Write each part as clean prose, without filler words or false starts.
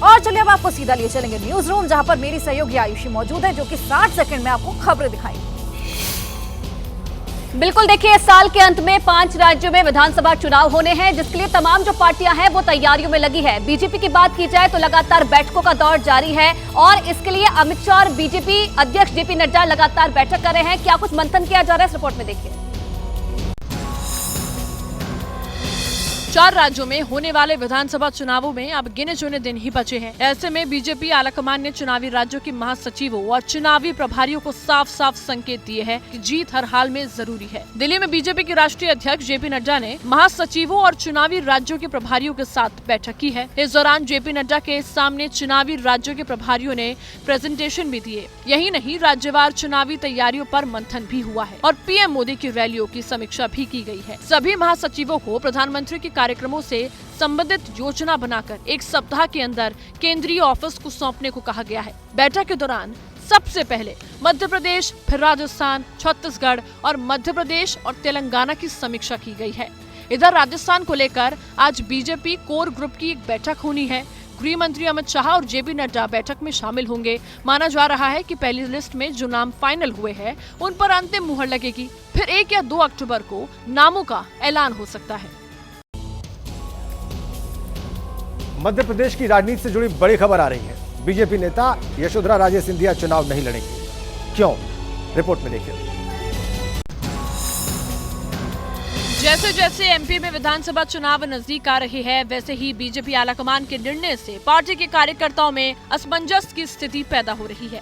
और चलिए अब आपको सीधा लिए चलेंगे न्यूज रूम, जहां पर मेरी सहयोगी आयुषी मौजूद है, जो कि 60 सेकंड में आपको खबरें दिखाएंगी। बिल्कुल, देखिए, इस साल के अंत में 5 राज्यों में विधानसभा चुनाव होने हैं, जिसके लिए तमाम जो पार्टियां हैं वो तैयारियों में लगी है। बीजेपी की बात की जाए तो लगातार बैठकों का दौर जारी है और इसके लिए अमित शाह और बीजेपी अध्यक्ष जेपी नड्डा लगातार बैठक कर रहे हैं। क्या कुछ मंथन किया जा रहा है, इस रिपोर्ट में देखिए। 4 राज्यों में होने वाले विधानसभा चुनावों में अब गिने चुने दिन ही बचे हैं। ऐसे में बीजेपी आलाकमान ने चुनावी राज्यों के महासचिवों और चुनावी प्रभारियों को साफ साफ संकेत दिए हैं कि जीत हर हाल में जरूरी है। दिल्ली में बीजेपी के राष्ट्रीय अध्यक्ष जेपी नड्डा ने महासचिवों और चुनावी राज्यों के प्रभारियों के साथ बैठक की है। इस दौरान जेपी नड्डा के सामने चुनावी राज्यों के प्रभारियों ने प्रेजेंटेशन भी दिए। यही नहीं, राज्यवार चुनावी तैयारियों पर मंथन भी हुआ है और पीएम मोदी की रैलियों की समीक्षा भी की गई है। सभी महासचिवों को प्रधानमंत्री के कार्यक्रमों से संबंधित योजना बनाकर 1 सप्ताह के अंदर केंद्रीय ऑफिस को सौंपने को कहा गया है। बैठक के दौरान सबसे पहले मध्य प्रदेश, फिर राजस्थान, छत्तीसगढ़ और मध्य प्रदेश और तेलंगाना की समीक्षा की गई है। इधर राजस्थान को लेकर आज बीजेपी कोर ग्रुप की एक बैठक होनी है। गृह मंत्री अमित शाह और जेपी नड्डा बैठक में शामिल होंगे। माना जा रहा है कि पहली लिस्ट में जो नाम फाइनल हुए हैं उन पर अंतिम मुहर लगेगी। फिर 1 या 2 अक्टूबर को नामों का ऐलान हो सकता है। मध्य प्रदेश की राजनीति से जुड़ी बड़ी खबर आ रही है। बीजेपी नेता यशोधरा राजे सिंधिया चुनाव नहीं लड़ेंगे। क्यों? रिपोर्ट में देखिए। जैसे जैसे एमपी में विधानसभा चुनाव नजदीक आ रहे हैं, वैसे ही बीजेपी आलाकमान के निर्णय से पार्टी के कार्यकर्ताओं में असमंजस की स्थिति पैदा हो रही है।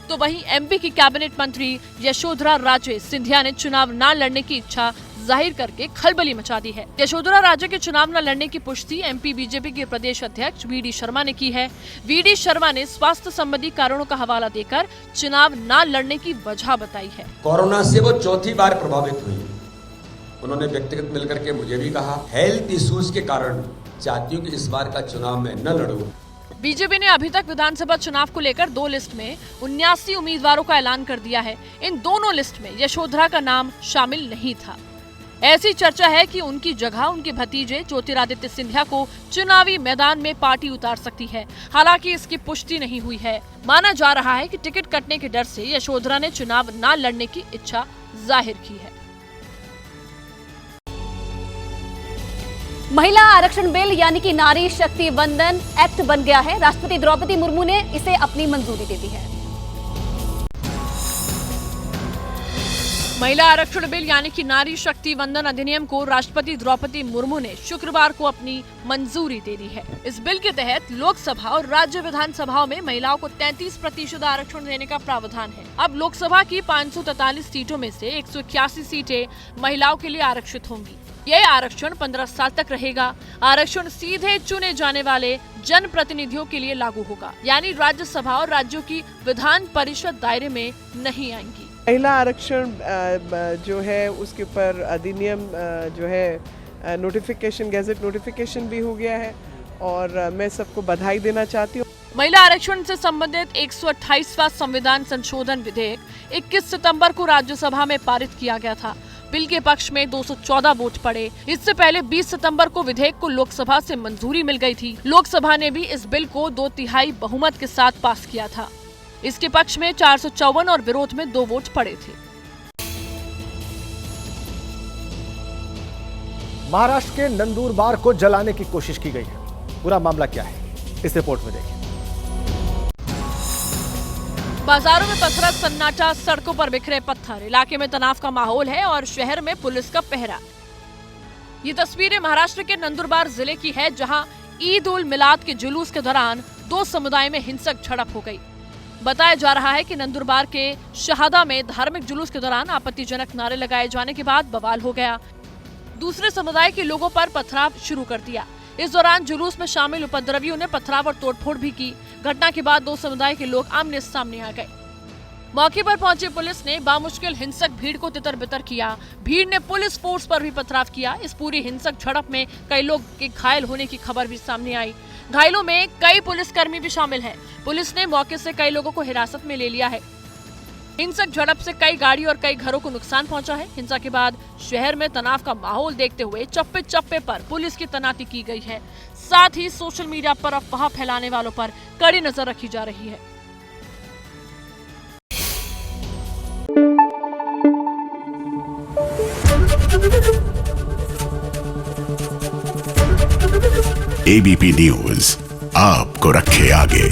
तो वहीं एमपी की कैबिनेट मंत्री यशोधरा राजे सिंधिया ने चुनाव न लड़ने की इच्छा जाहिर करके खलबली मचा दी है। यशोधरा राजे के चुनाव न लड़ने की पुष्टि एमपी बीजेपी के प्रदेश अध्यक्ष वीडी शर्मा ने की है। वीडी शर्मा ने स्वास्थ्य संबंधी कारणों का हवाला देकर चुनाव न लड़ने की वजह बताई है। कोरोना से वो चौथी बार प्रभावित हुई। उन्होंने व्यक्तिगत मिलकर के मुझे भी कहा, हेल्थ इश्यूज के कारण चाहती हूँ कि इस बार का चुनाव में न लड़ूं। बीजेपी ने अभी तक विधानसभा चुनाव को लेकर 2 लिस्ट में 79 उम्मीदवारों का ऐलान कर दिया है। इन दोनों लिस्ट में यशोधरा का नाम शामिल नहीं था। ऐसी चर्चा है कि उनकी जगह उनके भतीजे ज्योतिरादित्य सिंधिया को चुनावी मैदान में पार्टी उतार सकती है। हालांकि इसकी पुष्टि नहीं हुई है। माना जा रहा है कि टिकट कटने के डर से यशोधरा ने चुनाव न लड़ने की इच्छा जाहिर की है। महिला आरक्षण बिल यानी कि नारी शक्ति वंदन एक्ट बन गया है। राष्ट्रपति द्रौपदी मुर्मू ने इसे अपनी मंजूरी दे दी है। महिला आरक्षण बिल यानी कि नारी शक्ति वंदन अधिनियम को राष्ट्रपति द्रौपदी मुर्मू ने शुक्रवार को अपनी मंजूरी दे दी है। इस बिल के तहत लोकसभा और राज्य विधानसभाओं में महिलाओं को 33% आरक्षण देने का प्रावधान है। अब लोकसभा की 543 सीटों में से 181 सीटें महिलाओं के लिए आरक्षित होंगी। यह आरक्षण 15 साल तक रहेगा। आरक्षण सीधे चुने जाने वाले जन प्रतिनिधियों के लिए लागू होगा, यानी राज्यसभा और राज्यों की विधान परिषद दायरे में नहीं आएंगी। महिला आरक्षण जो है उसके ऊपर अधिनियम जो है नोटिफिकेशन, गैजेट नोटिफिकेशन भी हो गया है और मैं सबको बधाई देना चाहती हूँ। महिला आरक्षण से संबंधित 128वां संविधान संशोधन विधेयक 21 सितंबर को राज्यसभा में पारित किया गया था। बिल के पक्ष में 214 वोट पड़े। इससे पहले 20 सितंबर को विधेयक को लोकसभा से मंजूरी मिल गई थी। लोकसभा ने भी इस बिल को 2/3 बहुमत के साथ पास किया था। इसके पक्ष में 454 और विरोध में 2 वोट पड़े थे। महाराष्ट्र के नंदुरबार को जलाने की कोशिश की गई है। पूरा मामला क्या है, इस रिपोर्ट में देखिए। बाजारों में पथराव, सन्नाटा, सड़कों पर बिखरे पत्थर, इलाके में तनाव का माहौल है और शहर में पुलिस का पहरा। ये तस्वीरें महाराष्ट्र के नंदुरबार जिले की है, जहां ईद उल मिलाद के जुलूस के दौरान 2 समुदाय में हिंसक झड़प हो गई। बताया जा रहा है कि नंदुरबार के शहादा में धार्मिक जुलूस के दौरान आपत्तिजनक नारे लगाए जाने के बाद बवाल हो गया। दूसरे समुदाय के लोगों पर पथराव शुरू कर दिया। इस दौरान जुलूस में शामिल उपद्रवियों ने पथराव और तोड़फोड़ भी की। घटना के बाद 2 समुदाय के लोग आमने सामने आ गए। मौके पर पहुंची पुलिस ने बामुश्किल हिंसक भीड़ को तितर-बितर किया। भीड़ ने पुलिस फोर्स पर भी पथराव किया। इस पूरी हिंसक झड़प में कई लोग के घायल होने की खबर भी सामने आई। घायलों में कई पुलिसकर्मी भी शामिल हैं। पुलिस ने मौके से कई लोगों को हिरासत में ले लिया है। हिंसक झड़प से कई गाड़ी और कई घरों को नुकसान पहुंचा है। हिंसा के बाद शहर में तनाव का माहौल देखते हुए चप्पे चप्पे पर पुलिस की तैनाती की गई है। साथ ही सोशल मीडिया पर अफवाह फैलाने वालों पर कड़ी नजर रखी जा रही है। एबीपी न्यूज आपको रखे आगे।